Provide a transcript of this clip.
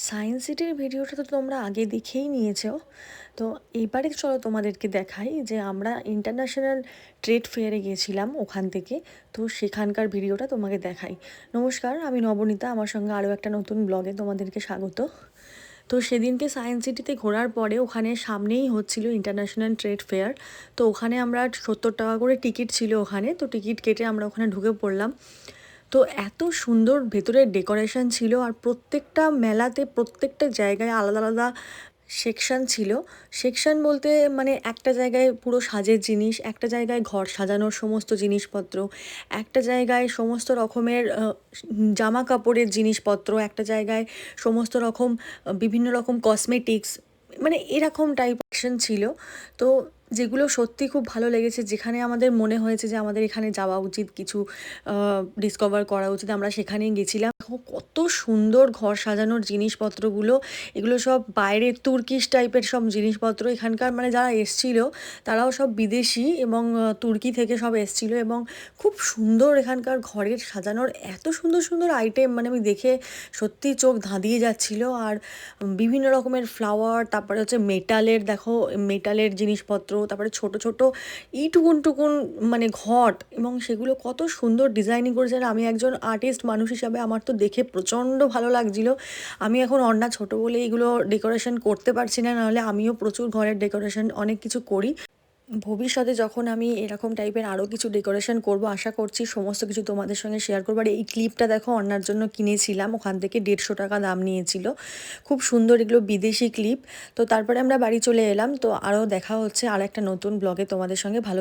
Science সিটির ভিডিওটা তো তোমরা আগে দেখেই নিয়েছো। তো এবারে চলো তোমাদেরকে দেখাই যে আমরা ইন্টারন্যাশনাল ট্রেড ফেয়ারে গিয়েছিলাম ওখান থেকে। তো সেখানকার ভিডিওটা তোমাকে দেখাই। নমস্কার, আমি নবনীতা, আমার সঙ্গে আরও একটা নতুন ব্লগে তোমাদেরকে স্বাগত। তো সেদিনকে সায়েন্স সিটিতে ঘোরার পরে ওখানে সামনেই হচ্ছিল ইন্টারন্যাশনাল ট্রেড ফেয়ার। তো ওখানে আমরা 70 টাকা করে টিকিট ছিল ওখানে, তো টিকিট কেটে আমরা ওখানে ঢুকে পড়লাম। তো এত সুন্দর ভেতরের ডেকোরেশন ছিল, আর প্রত্যেকটা মেলাতে প্রত্যেকটা জায়গায় আলাদা আলাদা সেকশন ছিল। সেকশন বলতে মানে একটা জায়গায় পুরো সাজের জিনিস, একটা জায়গায় ঘর সাজানোর সমস্ত জিনিসপত্র, একটা জায়গায় সমস্ত রকমের জামা কাপড়ের জিনিসপত্র, একটা জায়গায় সমস্ত রকম বিভিন্ন রকম কসমেটিক্স, মানে এরকম টাইপ সেকশন ছিল। তো যেগুলো সত্যি খুব ভালো লেগেছে, যেখানে আমাদের মনে হয়েছে যে আমাদের এখানে যাওয়া উচিত, কিছু ডিসকভার করা উচিত, আমরা সেখানেই গেছিলাম। দেখো কত সুন্দর ঘর সাজানোর জিনিসপত্রগুলো, এগুলো সব বাইরের তুর্কিশ টাইপের সব জিনিসপত্র। এখানকার মানে যারা এসছিল তারাও সব বিদেশি এবং তুর্কি থেকে সব এসছিল, এবং খুব সুন্দর এখানকার ঘরের সাজানোর এত সুন্দর সুন্দর আইটেম, মানে আমি দেখে সত্যি চোখ ধাঁধিয়ে যাচ্ছিল। আর বিভিন্ন রকমের ফ্লাওয়ার, তারপরে হচ্ছে মেটালের, দেখো মেটালের জিনিসপত্র, তারপরে ছোট ছোট টুকুন টুকুন মানে ঘট, এবং সেগুলো কত সুন্দর ডিজাইনিং করেছে। আর আমি একজন আর্টিস্ট মানুষ হিসাবে আমার তো দেখে প্রচণ্ড ভালো লাগছিল। আমি এখন অন্না ছোট বলে এগুলো ডেকোরেশন করতে পারছি না, নাহলে আমিও প্রচুর ঘরের ডেকোরেশন অনেক কিছু করি। ভবিষ্যতে যখন আমি এরকম টাইপের আরও কিছু ডেকোরেশন করব, আশা করছি সমস্ত কিছু তোমাদের সঙ্গে শেয়ার করবো। আর এই ক্লিপটা দেখো অন্যার জন্য কিনেছিলাম, ওখান থেকে 150 টাকা দাম নিয়েছিল। খুব সুন্দর, এগুলো বিদেশি ক্লিপ। তো তারপরে আমরা বাড়ি চলে এলাম। তো আরও দেখা হচ্ছে আর একটা নতুন ব্লগে তোমাদের সঙ্গে। ভালো